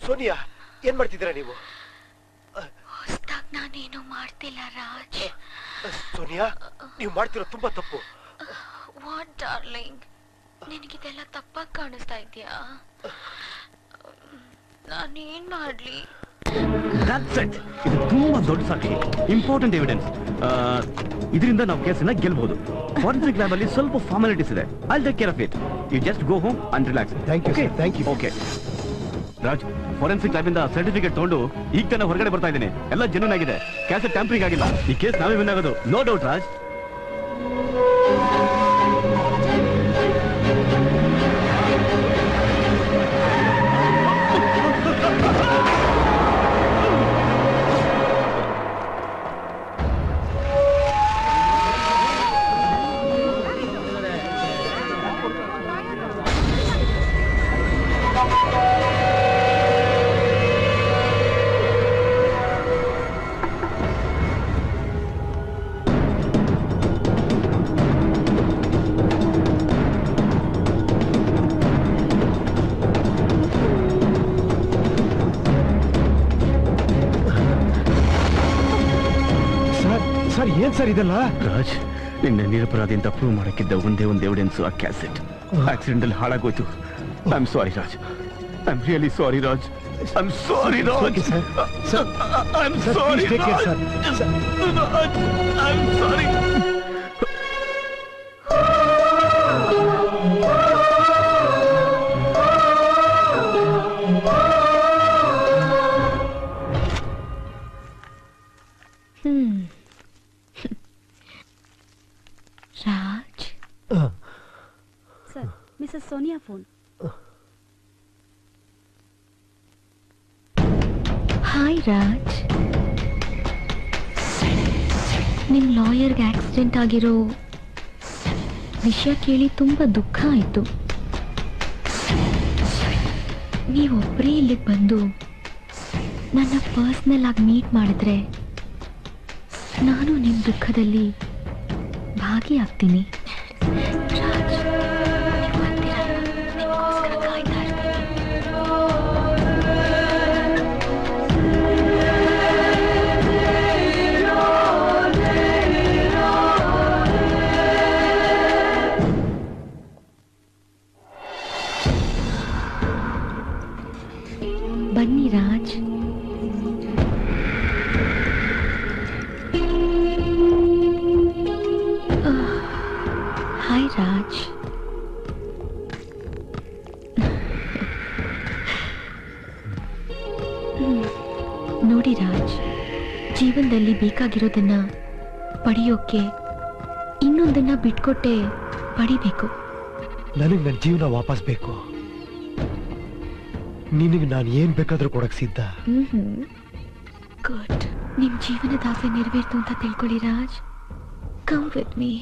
ಸೋನಿಯಾ ಏನ್ ಮಾಡ್ತಿದ್ದೀರಾ ನೀವು? ಹೊಸದಾಗಿ ನಾನೇನು ಮಾಡ್ತಿಲ್ಲ ರಾಜ್. ಸೋನಿಯಾ ನೀವು ಮಾಡ್ತಿರೋ ತುಂಬಾ ತಪ್ಪು. ವಾಟ್ ಡಾರ್ಲಿಂಗ್, ನಿನಗಿದೆಲ್ಲ ತಪ್ಪಾಗಿ ಕಾಣಿಸ್ತಾ ಇದೆಯಾ? ನಾನೇನ್ ಮಾಡ್ಲಿ? ಇದು ತುಂಬಾ ದೊಡ್ಡ ಸಾಕ್ಷಿ, ಇಂಪಾರ್ಟೆಂಟ್ ಎವಿಡೆನ್ಸ್. ಇದರಿಂದ ನಾವು ಕೇಸನ್ನ ಗೆಲ್ಬಹುದು. ಫಾರೆನ್ಸಿಕ್ ಲ್ಯಾಬ್ ಅಲ್ಲಿ ಸ್ವಲ್ಪ ಫಾರ್ಮಾಲಿಟೀಸ್ ಇದೆ. I take care of it. You just go home and relax. Thank you. Okay Raj, forensic lab ಇಂದ ಸರ್ಟಿಫಿಕೇಟ್ ತಗೊಂಡು ಈಗ ತಾನೇ ಹೊರಗಡೆ ಬರ್ತಾ ಇದ್ದೀನಿ. ಎಲ್ಲ ಜೆನ್ಯೂನ್ ಆಗಿದೆ, ಕ್ಯಾಸೆಟ್ ಟ್ಯಾಂಪರಿಂಗ್ ಆಗಿಲ್ಲ. ಈ ಕೇಸ್ ನಾವೇ ವಿನ್ ಆಗೋದು, ನೋ ಡೌಟ್ ರಾಜ್. ಏನ್ ಸರ್ ಇದೆಲ್ಲ? ರಾಜ್, ನಿನ್ನೆ ನಿರಪರಾಧಿ ಅಂತ ಪ್ರೂವ್ ಮಾಡಕ್ಕಿದ್ದ ಒಂದೇ ಒಂದು ಎವಿಡೆನ್ಸ್ ಆ ಕ್ಯಾಸೆಟ್ ಆಕ್ಸಿಡೆಂಟ್ ಅಲ್ಲಿ ಹಾಳಾಗೋಯ್ತು. I am sorry Raj, I am really sorry Raj, I am sorry Raj, I am sorry Raj, I am sorry. Raj sir, Mrs Sonia phone. Hi Raj, ನಿಮ್ ಲಾಯರ್ಗೆ ಆಕ್ಸಿಡೆಂಟ್ ಆಗಿರೋ ವಿಷಯ ಕೇಳಿ ತುಂಬಾ ದುಃಖ ಆಯ್ತು. ನೀವೊಬ್ಬರೇ ಇಲ್ಲಿಗೆ ಬಂದು ನನ್ನ ಪರ್ಸ್ನಲ್ ಆಗಿ ಮೀಟ್ ಮಾಡಿದ್ರೆ ನಾನು ನಿಮ್ಮ ದುಃಖದಲ್ಲಿ ಭಾಗಿಯಾಗ್ತೀನಿ. ರಾಜ್, ನೀವು ಅಂತೀರಲ್ಲ, ನಿಮಗೋಸ್ಕರ ಕಾಯ್ತಾ ಇರ್ತೀನಿ. ಬನ್ನಿ ರಾಜ್. ಹಾಯ್ ರಾಜ್. ನೋಡಿ ರಾಜ್, ಜೀವನದಲ್ಲಿ ಬೇಕಾಗಿರೋದನ್ನ ಪಡೆಯೋಕೆ ಇನ್ನೊಂದನ್ನ ಬಿಟ್ಕೊಟ್ಟೆ ಪಡಿಬೇಕು. ನನಗೆ ನನ್ನ ಜೀವನ ವಾಪಸ್ ಬೇಕು. ನಿನಗೆ ನಾನು ಏನ್ ಬೇಕಾದ್ರೂ ಕೊಡಕ್ ಸಿದ್ಧ. ಗುಡ್. ನಿಮ್ ಜೀವನದ ಆಸೆ ನೆರವೇರ್ತು ಅಂತ ತಿಳ್ಕೊಳ್ಳಿ Raj. Come with me.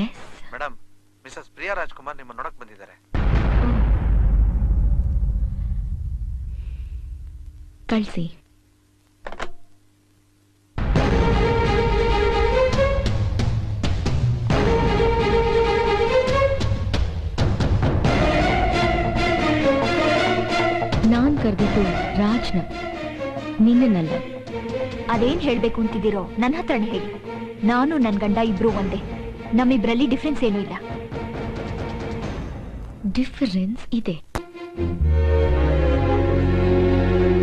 Yes madam, Mrs Priya Rajkumar ನಿಮ್ಮ ನೋಡಕ್ ಬಂದಿದ್ದಾರೆ. ಕಳಿಸಿ. ನಾನ್ ಕರೆದಿದ್ದು ರಾಜ್ನ, ನಿನ್ನಲ್ಲ. ಅದೇನ್ ಹೇಳ್ಬೇಕು ಅಂತಿದ್ದೀರೋ ನನ್ನ ಹತ್ರನೇ ಹೇಳಿ. ನಾನು ನನ್ನ ಗಂಡ ಇಬ್ರು ಒಂದೇ, ನಮ್ಮಿಬ್ರಲ್ಲಿ ಡಿಫ್ರೆನ್ಸ್ ಏನೂ ಇಲ್ಲ. ಡಿಫರೆನ್ಸ್ ಇದೆ.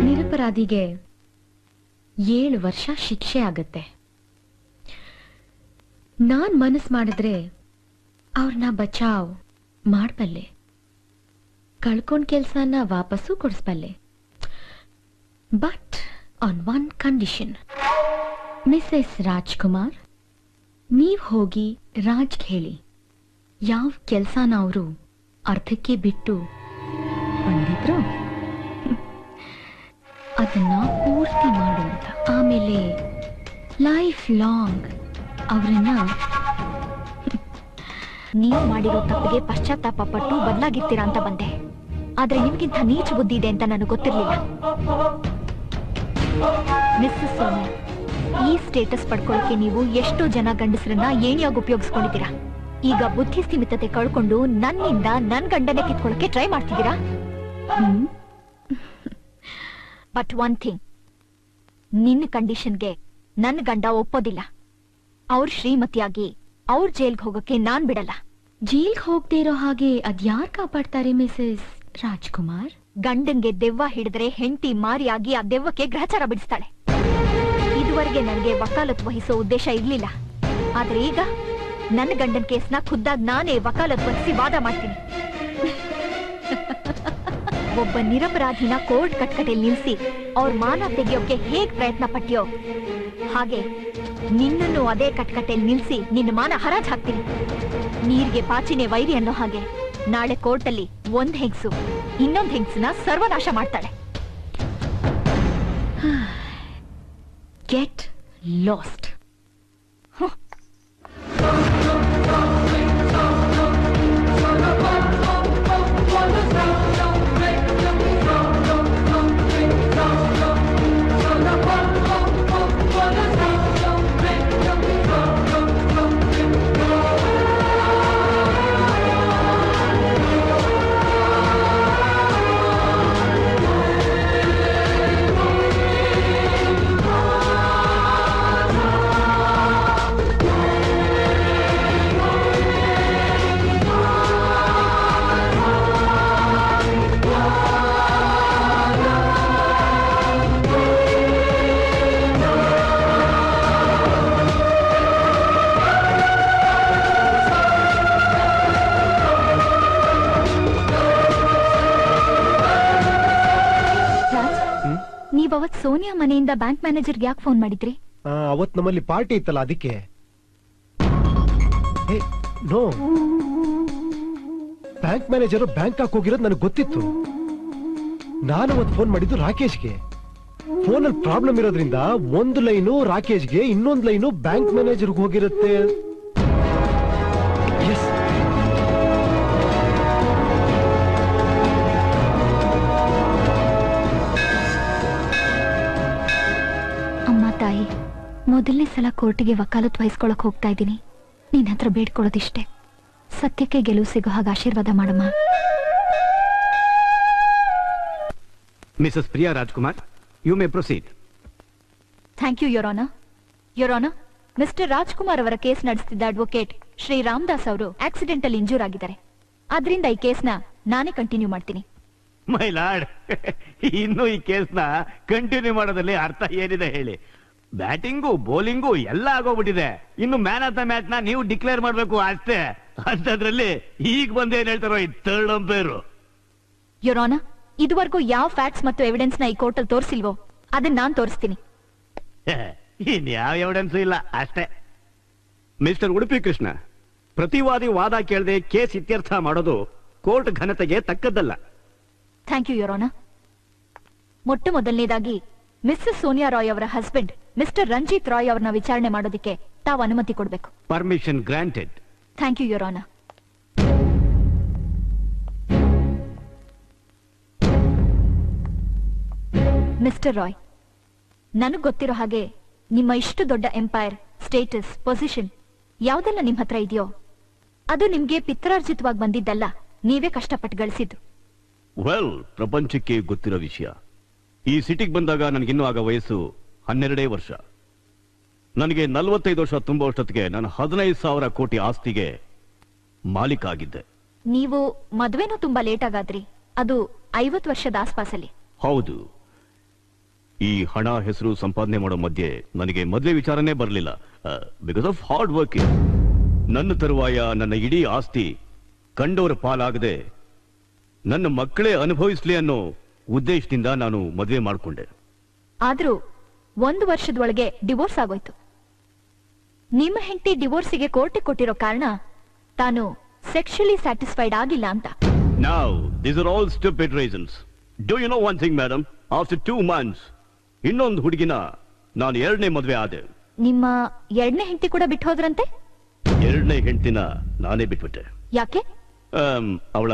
ನಿರಪರಾಧಿಗೆ 7 ವರ್ಷ ಶಿಕ್ಷೆ ಆಗತ್ತೆ. ನಾನ್ ಮನಸ್ ಮಾಡಿದ್ರೆ ಅವ್ರನ್ನ ಬಚಾವ್ ಮಾಡಬಲ್ಲೆ, ಕಳ್ಕೊಂಡ್ ಕೆಲ್ಸನ ವಾಪಸ್ಸು ಕೊಡಿಸ್ಬಲ್ಲೆ. But on one condition. Mrs Rajkumar, ನೀವ್ ಹೋಗಿ ರಾಜ್ಗೆ ಹೇಳಿ ಯಾವ ಕೆಲ್ಸನ ಅವರು ಅರ್ಧಕ್ಕೆ ಬಿಟ್ಟು ಬಂದಿದ್ರು ಅದನ್ನ ಪೂರ್ತಿ ಮಾಡು ಅಂತ. ಆಮೇಲೆ ಲೈಫ್ ಲಾಂಗ್ ಅವರನ್ನ ನೀವು ಮಾಡಿರೋ ತಪ್ಪಿಗೆ ಪಶ್ಚಾತ್ತಾಪ ಪಟ್ಟು ಬದಲಾಗಿರ್ತೀರಾ ಅಂತ ಬಂದೆ. ಆದ್ರೆ ನಿಮ್ಗಿಂತ ನೀಚ ಬುದ್ಧಿ ಇದೆ ಅಂತ ನನಗೆ ಗೊತ್ತಿರ್ಲಿಲ್ಲ. ಮಿಸ್ಸಸ್ ಸೋನಿಯಾ, ಈ ಸ್ಟೇಟಸ್ ಪಡ್ಕೊಳ್ಳೋಕೆ ನೀವು ಎಷ್ಟೋ ಜನ ಗಂಡಸರನ್ನ ಏಣಿಯಾಗಿ ಉಪಯೋಗಿಸ್ಕೊಂಡಿದ್ದೀರಾ. ಈಗ ಬುದ್ಧಿ ಸ್ಥಿಮಿತತೆ ಕಳ್ಕೊಂಡು ನನ್ನಿಂದ ನನ್ ಗಂಡನೇ ಕಿತ್ಕೊಳ್ಳೋಕೆ ಟ್ರೈ ಮಾಡ್ತಿದ್ದೀರಾ. ಬಟ್ ಒನ್ ಥಿಂಗ್, ನಿನ್ನ ಕಂಡೀಷನ್ಗೆ ನನ್ ಗಂಡ ಒಪ್ಪೋದಿಲ್ಲ. ಅವ್ರ ಶ್ರೀಮತಿಯಾಗಿ ಅವ್ರ ಜೈಲ್ಗೆ ಹೋಗೋಕೆ ನಾನ್ ಬಿಡಲ್ಲ. ಜೈಲ್ಗೆ ಹೋಗದೆ ಇರೋ ಹಾಗೆ ಅದ್ಯಾರ್ ಕಾಪಾಡ್ತಾರೆ ಮಿಸಸ್ ರಾಜ್ಕುಮಾರ್? ಗಂಡಂಗೆ ದೆವ್ವ ಹಿಡಿದ್ರೆ ಹೆಂಡತಿ ಮಾರಿಯಾಗಿ ಆ ದೆವ್ವಕ್ಕೆ ಗ್ರಹಚಾರ ಬಿಡಿಸ್ತಾಳೆ. ಇದುವರೆಗೆ ನನಗೆ ವಕಾಲತ್ ವಹಿಸೋ ಉದ್ದೇಶ ಇರ್ಲಿಲ್ಲ. ಆದ್ರೆ ಈಗ ನನ್ನ ಗಂಡನ್ ಕೇಸ್ನ ಖುದ್ದಾಗಿ ನಾನೇ ವಕಾಲತ್ ವಹಿಸಿ ವಾದ ಮಾಡ್ತೀನಿ. ಒಬ್ಬ ನಿರಪರಾಧಿನ ಕೋರ್ಟ್ ಕಟ್ಕಟೆಯಲ್ಲಿ ನಿಲ್ಸಿ ಅವ್ರ ಮಾನ ತೆಗೆಯೋಕೆ ಹೇಗ್ ಪ್ರಯತ್ನ ಪಟ್ಟಿಯೋ ಹಾಗೆ ನಿನ್ನನ್ನು ಅದೇ ಕಟ್ಕಟೆಯಲ್ಲಿ ನಿಲ್ಸಿ ನಿನ್ನ ಮಾನ ಹರಾಜ್ ಹಾಕ್ತೀನಿ. ನೀರ್ಗೆ ಪಾಚಿನೇ ವೈರಿ ಅನ್ನೋ ಹಾಗೆ ನಾಳೆ ಕೋರ್ಟಲ್ಲಿ ಒಂದ್ ಹೆಂಗ್ಸು ಇನ್ನೊಂದ್ ಹೆಂಗ್ಸನ್ನ ಸರ್ವನಾಶ ಮಾಡ್ತಾಳೆ. Get lost. ನೀವವತ್ ಸೋನಿಯಾ ಮನೆಯಿಂದ ಬ್ಯಾಂಕ್ ಮ್ಯಾನೇಜರ್ಗೆ ಯಾಕೆ ಫೋನ್ ಮಾಡಿದ್ರಿ? ಅವತ್ ನಮ್ಮಲ್ಲಿ ಪಾರ್ಟಿ ಇತ್ತಲ್ಲ ಅದಕ್ಕೆ. ನೋ, ಬ್ಯಾಂಕ್ ಮ್ಯಾನೇಜರ್ ಬ್ಯಾಂಕ್ ಹೋಗಿರೋದು ನನಗೆ ಗೊತ್ತಿತ್ತು. ನಾನು ಅವತ್ತು ಫೋನ್ ಮಾಡಿದ್ದು ರಾಕೇಶ್ಗೆ. ಫೋನಲ್ಲಿ ಪ್ರಾಬ್ಲಮ್ ಇರೋದ್ರಿಂದ ಒಂದು ಲೈನು ರಾಕೇಶ್ಗೆ, ಇನ್ನೊಂದು ಲೈನು ಬ್ಯಾಂಕ್ ಮ್ಯಾನೇಜರ್ಗೆ ಹೋಗಿರುತ್ತೆ. ಎಸ್, ಅಮ್ಮ ತಾಯಿ, ಮೊದಲನೇ ಸಲ ಕೋರ್ಟಿಗೆ ವಕಾಲತ್ ವಹಿಸ್ಕೊಳಕ್ ಹೋಗ್ತಾ ಇದ್ದೀನಿ. ನಿನ್ನ ಹತ್ರ ಬೇಡ್ಕೊಳ್ಳೋದಿಷ್ಟೇ, ಸತ್ಯಕ್ಕೆ ಗೆಲುವು ಸಿಗೋ ಹಾಗೆ ಆಶೀರ್ವಾದ ಮಾಡಮ್ಮ. Mrs Priya Rajkumar, you may proceed. Thank you your honour. Your honour, Mister Rajkumar ಅವರ ಕೇಸ್ ನಡೆಸ್ತಿದ್ದ ಅಡ್ವೊಕೇಟ್ ಶ್ರೀ ರಾಮದಾಸ್ ಅವರು ಆಕ್ಸಿಡೆಂಟಲ್ ಇಂಜೂರ್ ಆಗಿದ್ದಾರೆ. ಆದ್ರಿಂದ ಈ ಕೇಸ್ನ ನಾನೇ ಕಂಟಿನ್ಯೂ ಮಾಡ್ತೀನಿ. ಮೈ ಲಾರ್ಡ್, ಇನ್ನು ಈ ಕೇಸ್ನ ಕಂಟಿನ್ಯೂ ಮಾಡೋದ್ರಲ್ಲಿ ಅರ್ಥ ಏನಿದೆ ಹೇಳಿ? ಬ್ಯಾಟಿಂಗು ಬೌಲಿಂಗು ಎಲ್ಲ ಆಗೋಗ್ಬಿಟ್ಟಿದೆ. ಇನ್ನು ಮ್ಯಾನ್ ಆಫ್ ದ ಮ್ಯಾಚ್ ನ ನೀವು ಡಿಕ್ಲೇರ್ ಮಾಡ್ಬೇಕು ಅಷ್ಟೇ. ಅಂತದ್ರಲ್ಲಿ ಈಗ ಬಂದು ಏನ್ ಹೇಳ್ತಾರೋ ಈ ಥರ್ಡ್ ಅಂಪೈರು. ಯೋರ್ ಆನರ್, ಇದುವರೆಗೂ ಯಾವ ಫ್ಯಾಕ್ಟ್ಸ್ ಮತ್ತು ಎವಿಡೆನ್ಸ್ ನ ಈ ಕೋರ್ಟಲ್ಲಿ ತೋರಿಸಿಲ್ವೋ ಅದನ್ನ ನಾನ್ ತೋರಿಸ್ತೀನಿ. ಇನ್ಯಾವ ಎವಿಡೆನ್ಸ್ ಇಲ್ಲ ಅಷ್ಟೇ. ಮಿಸ್ಟರ್ ಉಡುಪಿ ಕೃಷ್ಣ, ಪ್ರತಿವಾದಿ ವಾದ ಕೇಳದೆ ಕೇಸ್ ಇತ್ಯರ್ಥ ಮಾಡೋದು ಕೋರ್ಟ್ ಘನತೆಗೆ ತಕ್ಕದ್ದಲ್ಲ. Thank you your honour. ಮೊಟ್ಟ ಮೊದಲನೇದಾಗಿ ಮಿಸ್ಸಸ್ ಸೋನಿಯಾ ರಾಯ್ ಅವರ ಹಸ್ಬೆಂಡ್ ಮಿಸ್ಟರ್ ರಂಜಿತ್ ರಾಯ್ ಅವರನ್ನ ವಿಚಾರಣೆ ಮಾಡೋದಕ್ಕೆ ತಾವು ಅನುಮತಿ ಕೊಡಬೇಕು. Permission granted. Thank you your honour. Mister Roy, ನನಗ್ ಗೊತ್ತಿರೋ ಹಾಗೆ ನಿಮ್ಮ ಇಷ್ಟು ದೊಡ್ಡ ಎಂಪೈರ್, ಸ್ಟೇಟಸ್, ಪೊಸಿಷನ್ ಯಾವ್ದೆಲ್ಲ ನಿಮ್ ಹತ್ರ ಇದೆಯೋ ಅದು ನಿಮ್ಗೆ ಪಿತ್ರಾರ್ಜಿತವಾಗಿ ಬಂದಿದ್ದಲ್ಲ, ನೀವೇ ಕಷ್ಟಪಟ್ಟು ಗಳಿಸಿದ್ದು. ವೆಲ್, ಪ್ರಪಂಚಕ್ಕೆ ಗೊತ್ತಿರೋ ವಿಷಯ. ಈ ಸಿಟಿಗೆ ಬಂದಾಗ ನನಗಿನ್ನೂ ಆಗ ವಯಸ್ಸು 12 ವರ್ಷ. ನನಗೆ 45 ವರ್ಷ ತುಂಬುವಷ್ಟೊತ್ತಿಗೆ ನಾನು 15,000 ಕೋಟಿ ಆಸ್ತಿಗೆ ಮಾಲೀಕ ಆಗಿದ್ದೆ. ನೀವು ಮದ್ವೆನೂ ತುಂಬಾ ಲೇಟ್ ಆಗಾದ್ರಿ, ಅದು 50 ವರ್ಷದ ಆಸ್ಪಾಸಲ್ಲಿ. ಹೌದು. ಈ ಹಣ ಹೆಸರು ಸಂಪಾದನೆ ಮಾಡೋ ಮಧ್ಯೆ ನನಗೆ ಮದುವೆ ವಿಚಾರನೇ ಬರಲಿಲ್ಲ. Because of hard working. ನನ್ನ ತರುವಾಯ ನನ್ನ ಇಡೀ ಆಸ್ತಿ ಕಂಡವರ ಪಾಲಾಗದೆ ನನ್ನ ಮಕ್ಕಳೇ ಅನುಭವಿಸ್ಲಿ ಅನ್ನೋ ಉದ್ದೇಶದಿಂದ ನಾನು ಮದುವೆ ಮಾಡಿಕೊಂಡೆ. ಆದ್ರೂ 1 ವರ್ಷದೊಳಗೆ ಡಿವೋರ್ಸ್ ಆಗೋಯ್ತು. ನಿಮ್ಮ ಹೆಂಡತಿ ಡಿವೋರ್ಸಿಗೆ ಕೋರ್ಟಿಗೆ ಕೊಟ್ಟಿರೋ ಕಾರಣ ತಾನು ಸೆಕ್ಷುಲಿ ಸ್ಯಾಟಿಸ್ಫೈಡ್ ಆಗಿಲ್ಲ ಅಂತ. Now, these are all stupid reasons. Do you know one thing, madam? After 2 months, ಇನ್ನೊಂದು ಹುಡುಗಿನ ನಾನು 2ನೇ ಮದುವೆ ಆದೆ. ನಿಮ್ಮ 2ನೇ ಹೆಂಡತಿ ಕೂಡ ಬಿಟ್ಟು ಹೋದ್ರಂತೆ? 2ನೇ ಹೆಂಡತಿನ ನಾನೇ ಬಿಟ್ಬಿಟ್ಟೆ. ಯಾಕೆ? ಅವಳ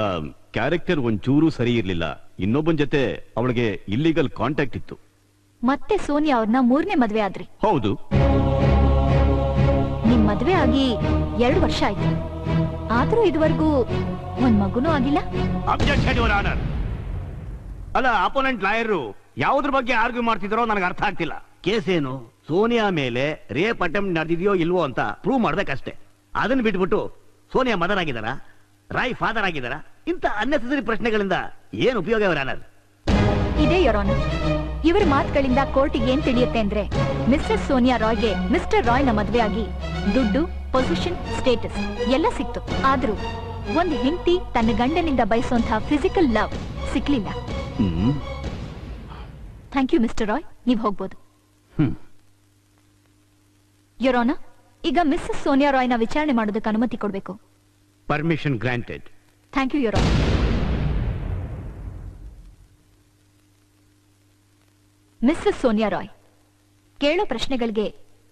ಕ್ಯಾರೆಕ್ಟರ್ ಒಂಚೂರು ಸರಿ ಇರ್ಲಿಲ್ಲ. ಇನ್ನೊಬ್ಬನ ಜೊತೆ ಅವಳಿಗೆ ಇಲ್ಲಿಗಲ್ ಕಾಂಟ್ಯಾಕ್ಟ್ ಇತ್ತು. ಮತ್ತೆ ಸೋನಿಯಾ ಅವ್ರನ್ನ 3ನೇ ಮದ್ವೆ ಆದ್ರಿ. ಹೌದು. ನಿಮ್ ಮದ್ವೆ ಆಗಿ 2 ವರ್ಷ ಆಯ್ತು. ಆದ್ರೂ ಇದುವರೆಗೂ ಒಂದ್ ಮಗುನೂ ಆಗಿಲ್ಲ. Objection your honour. ಅಲ್ಲ, ಅಪೋನೆಂಟ್ ಲಾಯರು ಯಾವ್ದ್ರ ಬಗ್ಗೆ ಆರ್ಗ್ಯೂ ಮಾಡ್ತಿದ್ರೋ ನನಗೆ ಅರ್ಥ ಆಗ್ತಿಲ್ಲ. ಕೇಸ್ ಏನು? ಸೋನಿಯಾ ಮೇಲೆ ರೇಪ್ ಅಟೆಂಪ್ಟ್ ನಡೆದಿದೆಯೋ ಇಲ್ವೋ ಅಂತ ಪ್ರೂವ್ ಮಾಡ್ಬೇಕಷ್ಟೇ. ಅದನ್ನ ಬಿಟ್ಬಿಟ್ಟು ಸೋನಿಯಾ ಮದರ್ ಆಗಿದಾರ, ರಾಯ್ ಫಾದರ್ ಆಗಿದಾರ, ಇಂಥ ಅನ್ನೆಸೆಸರಿ ಪ್ರಶ್ನೆಗಳಿಂದ ಏನು ಉಪಯೋಗ ಯುವರ್ ಆನರ್? ಇದೇ ಯೋರೋನ. ಇವರ ಮಾತುಗಳಿಂದ ಕೋರ್ಟಿಗೆ ಏನ್ ತಿಳಿಯುತ್ತೆ ಅಂದ್ರೆ, ಮಿಸ್ಟರ್ ಸೋನಿಯಾ ರಾಯ್ಗೆ ಮಿಸ್ಟರ್ ರಾಯ್ನ ಮದ್ವೆ ಆಗಿ ದುಡ್ಡು, ಪೊಸಿಷನ್, ಸ್ಟೇಟಸ್ ಎಲ್ಲ ಸಿಕ್ತು. ಆದ್ರೂ ಒಂದು ಹೆಂಡತಿ ತನ್ನ ಗಂಡನಿಂದ ಬಯಸುವಂತಹ ಫಿಸಿಕಲ್ ಲವ್ ಸಿಕ್ಲಿಲ್ಲ. ಥ್ಯಾಂಕ್ ಯು ಮಿಸ್ಟರ್ ರಾಯ್, ನೀವ್ ಹೋಗ್ಬೋದು. ಯೋರೋನ, ಈಗ ಮಿಸ್ಸಸ್ ಸೋನಿಯಾ ರಾಯ್ನ ವಿಚಾರಣೆ ಮಾಡೋದಕ್ಕೆ ಅನುಮತಿ ಕೊಡ್ಬೇಕು. Permission granted. Thank you your honour. Mrs Sonia Roy, ಕೇಳೋ ಪ್ರಶ್ನೆಗಳಿಗೆ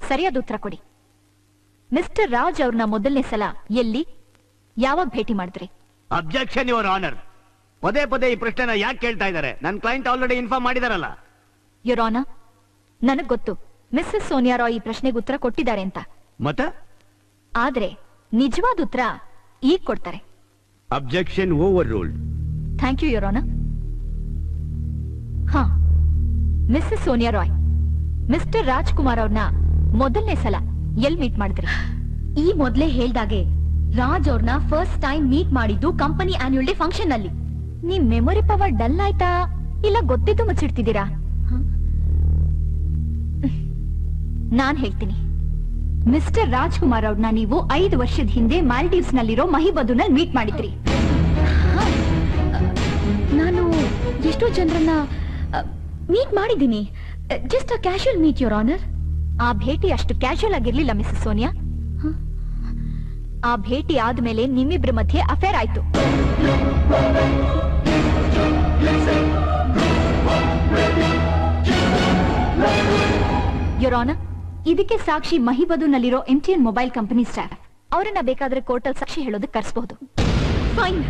ಸರಿಯಾದ ಉತ್ತರ ಕೊಡಿ. ಮಿಸ್ಟರ್ ರಾಜ್ ಅವ್ರನ್ನ ಮೊದಲನೇ ಸಲ ಎಲ್ಲಿ, ಯಾವಾಗ ಭೇಟಿ ಮಾಡಿದ್ರಿ? Objection your honour. ಪದೇ ಪದೇ ಈ ಪ್ರಶ್ನೆನ ಯಾಕೆ ಕೇಳ್ತಾ ಇದ್ದಾರೆ? ನನ್ನ ಕ್ಲೈಂಟ್ ಆಲ್ರೆಡಿ ಇನ್ಫಾರ್ಮ್ ಮಾಡಿದಾರಲ್ಲ. ಯೋರೋನ, ನನಗ್ ಗೊತ್ತು ಮಿಸ್ಸಸ್ ಸೋನಿಯಾ ರಾಯ್ ಈ ಪ್ರಶ್ನೆಗೆ ಉತ್ತರ ಕೊಟ್ಟಿದ್ದಾರೆ ಅಂತ. ಮತ್ತೆ ಆದ್ರೆ ನಿಜವಾದ ಉತ್ತರ ಈಗ ಕೊಡ್ತಾರೆ. Objection overruled. Thank you your honour. ಹಾ, ಮಿಸ್ಸಸ್ ಸೋನಿಯಾ ರಾಯ್, ಮಿಸ್ಟರ್ ರಾಜ್ಕುಮಾರ್ ಅವ್ರನ್ನ ಮೊದಲನೇ ಸಲ ಎಲ್ ಮೀಟ್ ಮಾಡಿದ್ರಿ? ಈ ಮೊದಲೇ ಹೇಳ್ದಾಗೆ ರಾಜ್ ಅವ್ರನ್ನ ಫಸ್ಟ್ ಟೈಮ್ ಮೀಟ್ ಮಾಡಿದ್ದು ಕಂಪನಿ ಆನ್ಯುವಲ್ ಡೇ ಫಂಕ್ಷನ್ ನಲ್ಲಿ. ನಿಮ್ ಮೆಮೊರಿ ಪವರ್ ಡಲ್ ಆಯ್ತಾ, ಇಲ್ಲ ಗೊತ್ತಿದ್ದು ಮುಚ್ಚಿಡ್ತಿದ್ದೀರಾ? ನಾನ್ ಹೇಳ್ತೀನಿ. ಮಿಸ್ಟರ್ ರಾಜ್ಕುಮಾರ್ ಅವ್ರನ್ನ ನೀವು 5 ವರ್ಷದ ಹಿಂದೆ ಮಾಲ್ಡೀವ್ಸ್ ನಲ್ಲಿರೋ ಮಹಿಬದುನಲ್ಲಿ ಮೀಟ್ ಮಾಡಿದ್ರಿ. ನಾನು ಎಷ್ಟೋ ಜನರನ್ನ ಮೀಟ್ ಮಾಡಿದ್ದೀನಿ. Just a casual meet your honour. ಆ ಭೇಟಿ ಅಷ್ಟು ಕ್ಯಾಶುಯಲ್ ಆಗಿರ್ಲಿಲ್ಲ ಮಿಸಸ್ ಸೋನಿಯಾ. ಆ ಭೇಟಿ ಆದ್ಮೇಲೆ ನಿಮ್ಮಿಬ್ರ ಮಧ್ಯೆ ಅಫೇರ್ ಆಯ್ತು. ಯೋರ್ ಆನರ್, ಇದಕ್ಕೆ ಸಾಕ್ಷಿ ಮಹಿಬದುನಲ್ಲಿರೋ MTN ಮೊಬೈಲ್ ಕಂಪನಿ ಸ್ಟಾಫ್. ಅವರನ್ನ ಬೇಕಾದ್ರೆ ಕೋರ್ಟಲ್ ಸಾಕ್ಷಿ ಹೇಳೋದಕ್ಕೆ ಕರೆಸಬಹುದು. Fine,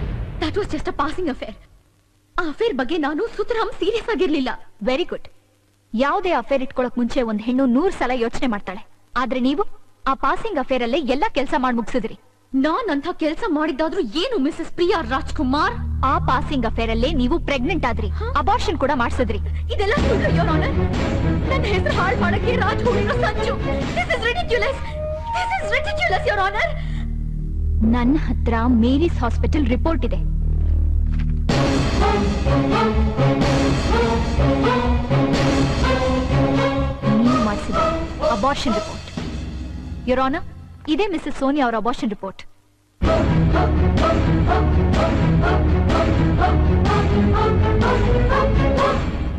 that was just a passing affair. ಆ ಅಫೇರ್ ಬಗ್ಗೆ ನಾನು ಸುತರಾಮ್ ಸೀರಿಯಸ್ ಆಗಿರ್ಲಿಲ್ಲ. Very good. ಯಾವುದೇ ಅಫೇರ್ ಇಟ್ಕೊಳಕ್ ಮುಂಚೆ ಒಂದ್ ಹೆಣ್ಣು 100 ಸಲ ಯೋಚನೆ ಮಾಡ್ತಾಳೆ. ಆದ್ರೆ ನೀವು ಆ ಪಾಸಿಂಗ್ ಅಫೇರ್ ಅಲ್ಲೇ ಎಲ್ಲ ಕೆಲಸ ಮಾಡಿ ಮುಗಿಸಿದ್ರಿ. ನಾನಂತ ಕೆಲಸ ಮಾಡಿದ್ದಾದ್ರೂ ಏನು ಮಿಸಸ್ ಪ್ರಿಯಾ ರಾಜ್ಕುಮಾರ್? ಆ ಪಾಸಿಂಗ್ ಅಫೇರ್ ಅಲ್ಲೇ ನೀವು ಪ್ರೆಗ್ನೆಂಟ್ ಆದ್ರಿ, ಅಬಾರ್ಷನ್ ಕೂಡ ಮಾಡಿಸಿದ್ರಿ. ಇದೆಲ್ಲ ಸುಳ್ಳು ಯೋರ್ ಆನರ್. ನನ್ನ ಹೆಸರು ಹಾಳು ಮಾಡಕ್ಕೆ ರಾಜ್ ಹೂಡಿರೋ ಸಂಚು. This is ridiculous. This is ridiculous your honour. ನನ್ನ ಹತ್ರ ಮೇರಿಸ್ ಹಾಸ್ಪಿಟಲ್ ರಿಪೋರ್ಟ್ ಇದೆ. ನೀವು ಮಾಡಿಸಿದ ಅಬಾರ್ಷನ್ ರಿಪೋರ್ಟ್. ಯೋರ್ ಆನರ್, ಇದೇ ಮಿಸಸ್ ಸೋನಿಯಾ ಅವರ ಅಬಾರ್ಷನ್ ರಿಪೋರ್ಟ್.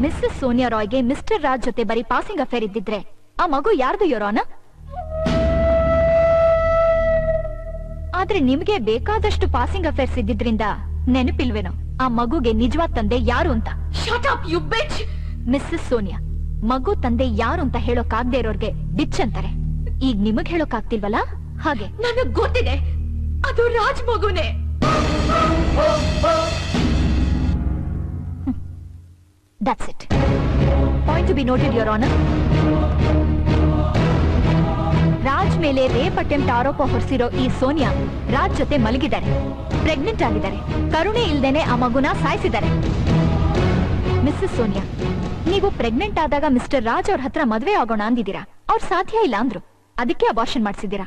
ಮಿಸಸ್ ಸೋನಿಯಾ ರಾಯ್ಗೆ ಮಿಸ್ಟರ್ ರಾಜ್ ಜೊತೆ ಬರೀ ಪಾಸಿಂಗ್ ಅಫೇರ್ ಇದ್ದಿದ್ರೆ ಆ ಮಗು ಯಾರ್ದು ಯೋರ್ ಆನರ್? ಆದ್ರೆ ನಿಮ್ಗೆ ಬೇಕಾದಷ್ಟು ಪಾಸಿಂಗ್ ಅಫೇರ್ಸ್ ಇದ್ದಿದ್ರಿಂದ ನೆನಪಿಲ್ವೇನೋ ಆ ಮಗುಗೆ ನಿಜವಾದ ತಂದೆ ಯಾರು ಅಂತ? Shut up you bitch. Mrs Sonia, ಮಗು ತಂದೆ ಯಾರು ಅಂತ ಹೇಳೋಕಾಗದೆ ಇರೋರ್ಗೆ ಬಿಚ್ ಅಂತಾರೆ. ಈಗ ನಿಮಗ್ ಹೇಳೋಕಾಗ್ತಿಲ್ವಲ್ಲ, ಹಾಗೆ ನನಗ್ ಗೊತ್ತಿದೆ ಅದು ರಾಜ್ ಮಗುನೇ. That's it. Point to be noted your honour. Raj ಮೇಲೆ ರೇಪ್ ಅಟೆಂಪ್ಟ್ ಆರೋಪ ಹೊರಿಸಿರೋ ಈ ಸೋನಿಯಾ ರಾಜ್ ಜೊತೆ ಮಲಗಿದ್ದಾರೆ, ಪ್ರೆಗ್ನೆಂಟ್ ಆಗಿದ್ದಾರೆ, ಕರುಣೆ ಇಲ್ದೇನೆ ಆ ಮಗುನ ಸಾಯಿಸಿದ್ದಾರೆ. ಮಿಸ್ಸಸ್ ಸೋನಿಯಾ, ನೀವು ಪ್ರೆಗ್ನೆಂಟ್ ಆದಾಗ ಮಿಸ್ಟರ್ ರಾಜ್ ಅವ್ರ ಹತ್ರ ಮದ್ವೆ ಆಗೋಣ ಅಂದಿದ್ದೀರಾ. ಅವ್ರು ಸಾಧ್ಯ ಇಲ್ಲ ಅಂದ್ರು, ಅದಕ್ಕೆ ಅಬಾರ್ಷನ್ ಮಾಡಿಸಿದ್ದೀರಾ.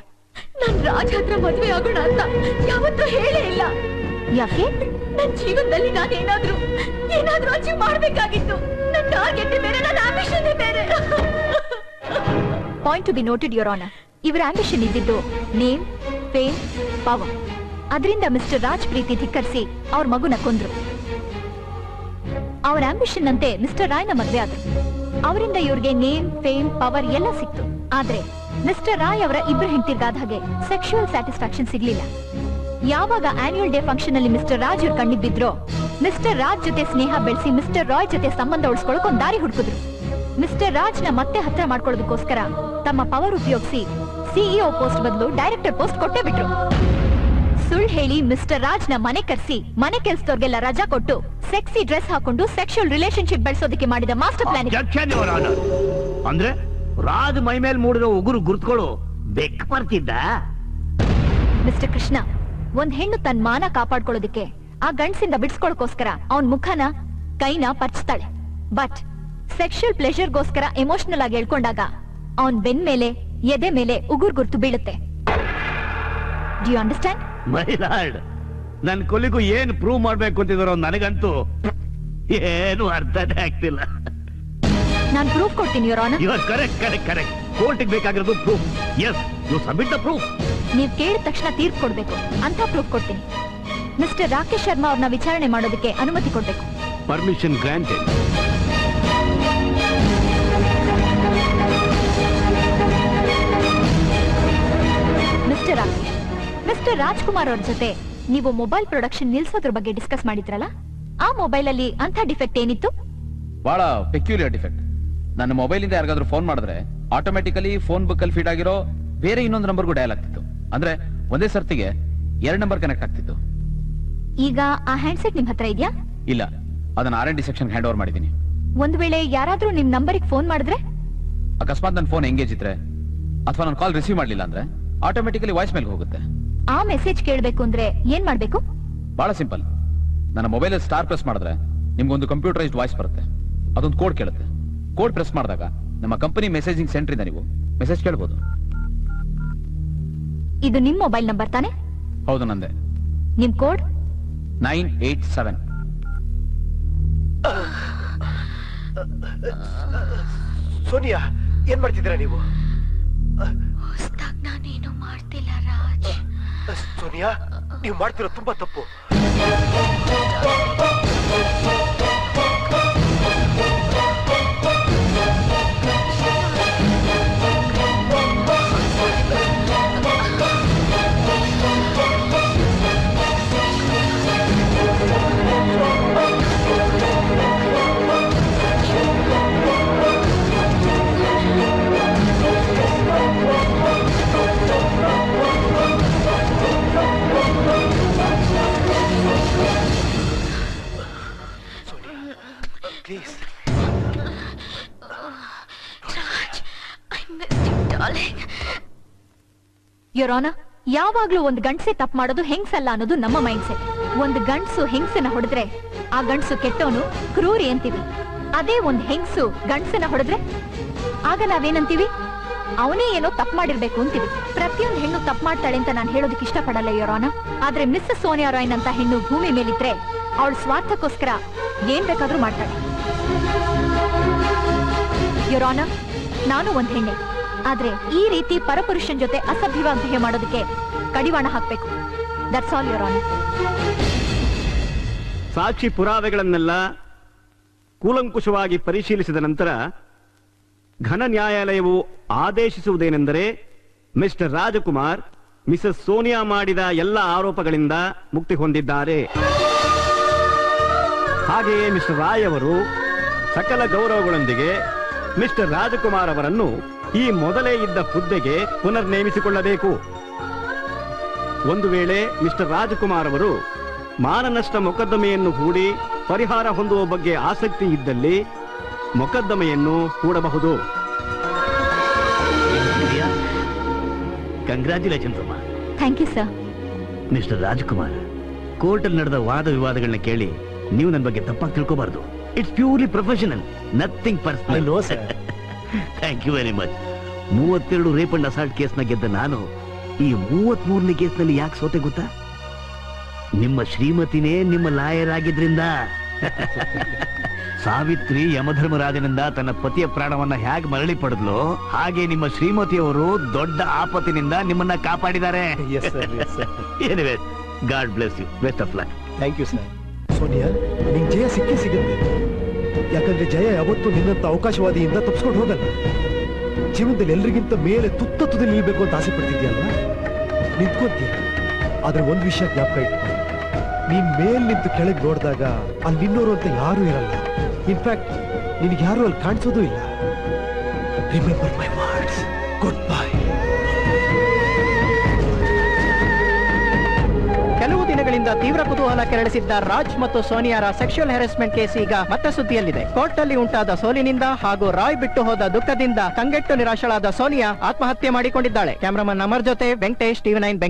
ನಾನ್ ರಾಜ್ ಹತ್ರ ಮದ್ವೆ ಆಗೋಣ ಅಂತ ಯಾವತ್ತೂ ಹೇಳೇ ಇಲ್ಲ. ಯಾಕೆ? ನನ್ ಜೀವನದಲ್ಲಿ ನಾನು ಏನಾದ್ರೂ ಅಚೀವ್ ಮಾಡ್ಬೇಕಾಗಿತ್ತು. ನನ್ನ ಟಾರ್ಗೆಟ್ ಬೇರೆ, ನನ್ನ ಆಂಬಿಷನ್ ಬೇರೆ. Point to be noted your honour. ಇವರ ಆಂಬಿಷನ್ ಇದ್ದಿದ್ದು ನೇಮ್, ಫೇಮ್, ಪವರ್. ಅದರಿಂದ ಮಿಸ್ಟರ್ ರಾಜ್ ಪ್ರೀತಿ ಧಿಕ್ಕರಿಸಿ ಅವ್ರ ಮಗುನ ಕೊಂದ್ರು. ಅವರ ಆಂಬಿಷನ್ ಅಂತೆ ಮಿಸ್ಟರ್ ರಾಯ್ನ ಮದ್ವೆ ಆದ್ರು. ಅವರಿಂದ ಇವ್ರಿಗೆ ನೇಮ್, ಫೇಮ್, ಪವರ್ ಎಲ್ಲ ಸಿಕ್ತು. ಆದ್ರೆ ಮಿಸ್ಟರ್ ರಾಯ್ ಅವರ ಇಬ್ರು ಹೆಂಡತಿರ್ಗಾದ ಹಾಗೆ ಸೆಕ್ಷುವಲ್ ಸ್ಯಾಟಿಸ್ಫ್ಯಾಕ್ಷನ್ ಸಿಗ್ಲಿಲ್ಲ. ಯಾವಾಗ ಆನ್ಯುವಲ್ ಡೇ ಫಂಕ್ಷನ್ ಅಲ್ಲಿ ಮಿಸ್ಟರ್ ರಾಜ್ ಇವ್ರು ಕಣ್ಣಿಗೆ ಬಿದ್ರೋ, ಮಿಸ್ಟರ್ ರಾಜ್ ಜೊತೆ ಸ್ನೇಹ ಬೆಳೆಸಿ ಮಿಸ್ಟರ್ ರಾಯ್ ಜೊತೆ ಸಂಬಂಧ ಉಳಿಸ್ಕೊಳಕ್ ಒಂದ್ ದಾರಿ ಹುಡುಕಿದ್ರು. ಮಿಸ್ಟರ್ ರಾಜ್ ನ ಮತ್ತೆ ಹತ್ರ ಮಾಡ್ಕೊಳ್ಳೋದಕ್ಕೋಸ್ಕರ ತಮ್ಮ ಪವರ್ ಉಪಯೋಗಿಸಿ ಸಿಇಒ ಪೋಸ್ಟ್ ಬದಲು ಡೈರೆಕ್ಟರ್ ಪೋಸ್ಟ್ ಕೊಟ್ಟೇ ಬಿಟ್ರು. ಸುಳ್ಳು ಹೇಳಿ ಮಿಸ್ಟರ್ ರಾಜ್ ನ ಮನೆ ಕರ್ಸಿ ಮನೆ ಕೆಲ್ಸದವ್ರಿಗೆಲ್ಲ ರಜಾ ಕೊಟ್ಟು ಸೆಕ್ಸಿ ಡ್ರೆಸ್ ಹಾಕೊಂಡು ಸೆಕ್ಷುವಲ್ ರಿಲೇಶನ್ಶಿಪ್ ಬೆಳೆಸೋದಕ್ಕೆ ಮಾಡಿದ ಮಾಸ್ಟರ್ ಪ್ಲಾನ್ ಅಂದ್ರೆ ರಾಜ್ ಮೈ ಮೇಲೆ ಮೂಡಿರೋ ಉಗುರು ಗುರುತ್ಗಳು ಬೆಕ್ ಬರ್ತಿದ್ದ. ಮಿಸ್ಟರ್ ಕೃಷ್ಣ, ಒಂದ್ ಹೆಣ್ಣು ತನ್ನ ಮಾನ ಕಾಪಾಡ್ಕೊಳ್ಳೋದಕ್ಕೆ ಆ ಗಂಡ್ಸಿಂದ ಬಿಡ್ಸ್ಕೊಳಕೋಸ್ಕರ ಅವನ್ ಮುಖನ ಕೈನ ಪರ್ಚ್ತಾಳೆ. ಬಟ್ ಸೆಕ್ಷುವಲ್ ಪ್ಲೆಷರ್ಗೋಸ್ಕರ ಎಮೋಷನಲ್ ಆಗಿ ಹೇಳ್ಕೊಂಡಾಗ ಅವನ್ ಬೆನ್ ಮೇಲೆ ಎದೆ ಮೇಲೆ ಉಗುರು ಗುರ್ತು ಬೀಳುತ್ತೆ. Do you understand? My lord, ನನ್ ಕೊಲಿಗೂ ಏನ್ ಪ್ರೂವ್ ಮಾಡ್ಬೇಕು ಅಂತಿದಾರೋ ನನಗಂತೂ ಏನು ಅರ್ಥನೇ ಆಗ್ತಿಲ್ಲ. ನಾನ್ ಪ್ರೂಫ್ ಕೊಡ್ತೀನಿ your honour. You are correct correct correct. ಕೋರ್ಟಿಗೆ ಬೇಕಾಗಿರೋದು proof. Yes, you submit the proof. ನೀವ್ ಕೇಳಿದ ತಕ್ಷಣ ತೀರ್ಪು ಕೊಡ್ಬೇಕು ಅಂತ ಪ್ರೂಫ್ ಕೊಡ್ತೀನಿ. ಮಿಸ್ಟರ್ ರಾಕೇಶ್ ಶರ್ಮಾ ಅವ್ರನ್ನ ವಿಚಾರಣೆ ಮಾಡೋದಕ್ಕೆ ಅನುಮತಿ ಕೊಡ್ಬೇಕು. Permission granted. Mister Rakesh, mister Rajkumar ಅವ್ರ ಜೊತೆ ನೀವು ಮೊಬೈಲ್ ಪ್ರೊಡಕ್ಷನ್ ನಿಲ್ಸೋದ್ರ ಬಗ್ಗೆ ಡಿಸ್ಕಸ್ ಮಾಡಿದ್ರಲ್ಲ, ಆ ಮೊಬೈಲ್ ಅಲ್ಲಿ ಅಂತ ಡಿಫೆಕ್ಟ್ ಏನಿತ್ತು? ಬಹಳ ಪೆಕ್ಯುಲಿಯರ್ ಡಿಫೆಕ್ಟ್. ನನ್ನ ಮೊಬೈಲ್ ಇಂದ ಯಾರಿಗಾದ್ರೂ ಫೋನ್ ಮಾಡಿದ್ರೆ ಆಟೋಮೆಟಿಕಲಿ ಫೋನ್ ಬುಕ್ ಅಲ್ಲಿ ಫೀಡ್ ಆಗಿರೋ ಬೇರೆ ಇನ್ನೊಂದು ನಂಬರ್ಗೂ ಡಯಲ್ ಆಗ್ತಿತ್ತು. ಅಂದ್ರೆ ಒಂದೇ ಸರ್ತಿಗೆ 2 ನಂಬರ್ ಕನೆಕ್ಟ್ ಆಗ್ತಿತ್ತು. ಈಗ ಆ ಹ್ಯಾಂಡ್ಸೆಟ್ ನಿಮ್ ಹತ್ರ ಇದೆಯಾ? ಇಲ್ಲ, ಅದನ್ನ R&D ಸೆಕ್ಷನ್ ಹ್ಯಾಂಡ್ ಓವರ್ ಮಾಡಿದ್ದೀನಿ. ಒಂದ್ ವೇಳೆ ಯಾರಾದ್ರೂ ನಿಮ್ ನಂಬರಿಗೆ ಫೋನ್ ಮಾಡಿದ್ರೆ, ಅಕಸ್ಮಾತ್ ನನ್ನ ಫೋನ್ ಎಂಗೇಜ್ ಇದ್ರೆ ಅಥವಾ ನನ್ನ ಕಾಲ್ ರಿಸೀವ್ ಮಾಡ್ಲಿಲ್ಲ ಅಂದ್ರೆ ಆಟೋಮೆಟಿಕಲಿ ವಾಯ್ಸ್ ಮೇಲ್ ಹೋಗುತ್ತೆ. ಆ ಮೆಸೇಜ್ ಕೇಳಬೇಕು ಅಂದ್ರೆ ಏನ್ ಮಾಡ್ಬೇಕು? ಬಹಳ ಸಿಂಪಲ್. ನನ್ನ ಮೊಬೈಲ್ ಸ್ಟಾರ್ ಪ್ರೆಸ್ ಮಾಡಿದ್ರೆ ನಿಮ್ಗೊಂದು ಕಂಪ್ಯೂಟರೈಸ್ಡ್ ವಾಯ್ಸ್ ಬರುತ್ತೆ. ಅದೊಂದು ಕೋಡ್ ಕೇಳುತ್ತೆ. ಕೋಡ್ ಪ್ರೆಸ್ ಮಾಡಿದಾಗ ನಮ್ಮ ಕಂಪನಿ ಮೆಸೇಜಿಂಗ್ ಸೆಂಟರ್ ಇಂದ ನೀವು ಮೆಸೇಜ್ ಕೇಳಬಹುದು. ಇದು ನಿಮ್ ಮೊಬೈಲ್ ನಂಬರ್ ತಾನೆ? ಹೌದು, ನಂದೆ. ನಿಮ್ ಕೋಡ್ 987. ಸೋನಿಯಾ, ಏನ್ ಮಾಡ್ತಿದ್ದೀರಾ ನೀವು? ನಾನೇನು ಮಾಡ್ತಿಲ್ಲ ರಾಜ್. ಸೋನಿಯಾ, ನೀವು ಮಾಡ್ತಿರೋ ತುಂಬಾ ತಪ್ಪು. Please. Raj, I missed you, darling. Your honour, ಯಾವಾಗ್ಲೂ ಒಂದು ಗಂಡ್ಸೆ ತಪ್ಪು ಮಾಡೋದು ಹೆಂಗ್ಸಲ್ಲ ಅನ್ನೋದು ನಮ್ಮ ಮೈಂಡ್ ಸೆಟ್. ಒಂದು ಗಂಡ್ಸು ಹೆಂಗ್ಸನ್ನ ಹೊಡೆದ್ರೆ ಆ ಗಂಡ್ಸು ಕೆಟ್ಟವನು, ಕ್ರೂರಿ ಅಂತೀವಿ. ಅದೇ ಒಂದ್ ಹೆಂಗ್ಸು ಗಂಡ್ಸನ್ನ ಹೊಡೆದ್ರೆ ಆಗ ನಾವೇನಂತೀವಿ? ಅವನೇ ಏನೋ ತಪ್ಪು ಮಾಡಿರ್ಬೇಕು ಅಂತೀವಿ. ಪ್ರತಿಯೊಂದು ಹೆಣ್ಣು ತಪ್ಪು ಮಾಡ್ತಾಳೆ ಅಂತ ನಾನು ಹೇಳೋದಕ್ಕೆ ಇಷ್ಟಪಡಲ್ಲ ಯುವರ್ ಆನರ್. ಆದ್ರೆ ಮಿಸ್ಸಸ್ ಸೋನಿಯಾ ರಾಯ್ ಅಂತ ಹೆಣ್ಣು ಭೂಮಿ ಮೇಲಿದ್ರೆ ಅವಳ ಸ್ವಾರ್ಥಕ್ಕೋಸ್ಕರ ಏನ್ ಬೇಕಾದ್ರೂ ಮಾಡ್ತಾಳೆ. ಯುವರ್ ಆನರ್, ನಾನು ಒಂದ್ ಹೆಣ್ಣೆ, ಆದ್ರೆ ಈ ರೀತಿ ಪರಪುರುಷನ್ ಜೊತೆ ಅಸಭ್ಯವಾಗಿ ಬಿಹೇವ್ ಮಾಡೋದಕ್ಕೆ ಕಡಿವಾಣ ಹಾಕ್ಬೇಕು. That's all your honour. ಸಾಕ್ಷಿ ಪುರಾವೆಗಳನ್ನೆಲ್ಲ ಕೂಲಂಕುಷವಾಗಿ ಪರಿಶೀಲಿಸಿದ ನಂತರ ಘನ ನ್ಯಾಯಾಲಯವು ಆದೇಶಿಸುವುದೇನೆಂದರೆ, ಮಿಸ್ಟರ್ ರಾಜಕುಮಾರ್ ಮಿಸಸ್ ಸೋನಿಯಾ ಮಾಡಿದ ಎಲ್ಲ ಆರೋಪಗಳಿಂದ ಮುಕ್ತಿ ಹೊಂದಿದ್ದಾರೆ. ಹಾಗೆಯೇ ಮಿಸ್ಟರ್ ರಾಯ್ ಅವರು ಸಕಲ ಗೌರವಗಳೊಂದಿಗೆ ಮಿಸ್ಟರ್ ರಾಜಕುಮಾರ್ ಅವರನ್ನು ಈ ಮೊದಲೇ ಇದ್ದ ಹುದ್ದೆಗೆ ಪುನರ್ ನೇಮಿಸಿಕೊಳ್ಳಬೇಕು. ಒಂದು ವೇಳೆ ಮಿಸ್ಟರ್ ರಾಜಕುಮಾರ್ ಅವರು ಮಾನನಷ್ಟ ಮೊಕದ್ದಮೆಯನ್ನು ಹೂಡಿ ಪರಿಹಾರ ಹೊಂದುವ ಬಗ್ಗೆ ಆಸಕ್ತಿ ಇದ್ದಲ್ಲಿ ಮೊಕದ್ದಮೆಯನ್ನು ಹೂಡಬಹುದು. ಕಂಗ್ರಾಚ್ಯುಲೇಷನ್ಸ್ ಅಮ್ಮ. Thank you sir. Mr Rajkumar, ಕೋರ್ಟಲ್ಲಿ ನಡೆದ ವಾದ ವಿವಾದಗಳನ್ನ ಕೇಳಿ ನೀವು ನನ್ನ ಬಗ್ಗೆ ತಪ್ಪಾಗಿ ತಿಳ್ಕೋಬಾರ್ದು. It's purely professional, nothing personal. Thank you very much. 32 rape and assault ಕೇಸ್ನ ಗೆದ್ದ ನಾನು ಈ 33ನೇ ಕೇಸ್ನಲ್ಲಿ ಯಾಕೆ ಸೋತೆ ಗೊತ್ತಾ? ನಿಮ್ಮ ಶ್ರೀಮತಿನೇ ನಿಮ್ಮ ಲಾಯರ್ ಆಗಿದ್ರಿಂದ. ಸಾವಿತ್ರಿ ಯಮಧರ್ಮರಾಜನಿಂದ ತನ್ನ ಪತಿಯ ಪ್ರಾಣವನ್ನ ಹೇಗೆ ಮರಳಿ ಪಡೆದ್ಲು, ಹಾಗೆ ನಿಮ್ಮ ಶ್ರೀಮತಿಯವರು ದೊಡ್ಡ ಆಪತ್ತಿನಿಂದ ನಿಮ್ಮನ್ನ ಕಾಪಾಡಿದ್ದಾರೆ. Anyway, god bless you. Best of luck. Thank you sir. Sonia, ನಿಂಗೆ ಜಯ ಸಿಕ್ಕೇ ಸಿಗುತ್ತೆ. ಯಾಕಂದ್ರೆ ಜಯ ಯಾವತ್ತೂ ನಿನ್ನಂತ ಅವಕಾಶವಾದಿಯಿಂದ ತಪ್ಪಿಸ್ಕೊಂಡು ಹೋಗಲ್ಲ. ಜೀವನದಲ್ಲಿ ಎಲ್ರಿಗಿಂತ ಮೇಲೆ ತುತ್ತದಲ್ಲಿ ನಿಲ್ಬೇಕು ಅಂತ ಆಸೆ ಪಡ್ತಿದ್ಯಲ್ವಾ? ನಿಂತ್ಕೊಂತೀಯ. ಆದ್ರೆ ಒಂದ್ ವಿಷಯ ಜ್ಞಾಪಕ ಇಟ್ಕೊ, ನೀನ್ ಮೇಲ್ ನಿಂತು ಕೆಳಗೆ ನೋಡಿದಾಗ ಅಲ್ಲಿ ನಿನ್ನೋರು ಅಂತ ಯಾರೂ ಇರಲ್ಲ. ಇನ್ಫ್ಯಾಕ್ಟ್ ನಿನಗೆ ಯಾರು ಅಲ್ಲಿ ಕಾಣಿಸೋದು ಇಲ್ಲ. Remember my words. Good bye. ವರ್ಷಗಳಿಂದ ತೀವ್ರ ಕುತೂಹಲ ಕೆರಳಿಸಿದ್ದ ರಾಜ್ ಮತ್ತು ಸೋನಿಯಾರ ಸೆಕ್ಷುಯಲ್ ಹ್ಯಾರಸ್ಮೆಂಟ್ ಕೇಸ್ ಈಗ ಮತ್ತೆ ಸುದ್ದಿಯಲ್ಲಿದೆ. ಕೋರ್ಟ್ ನಲ್ಲಿ ಉಂಟಾದ ಸೋಲಿನಿಂದ ಹಾಗೂ ರಾಯ್ ಬಿಟ್ಟು ಹೋದ ದುಃಖದಿಂದ ಕಂಗೆಟ್ಟು ನಿರಾಶಳಾದ ಸೋನಿಯಾ ಆತ್ಮಹತ್ಯೆ ಮಾಡಿಕೊಂಡಿದ್ದಾಳೆ. ಕ್ಯಾಮರಾಮನ್ ಅಮರ್ ಜೊತೆ ವೆಂಕಟೇಶ್, TV9 ಬೆಂಗಳೂರು.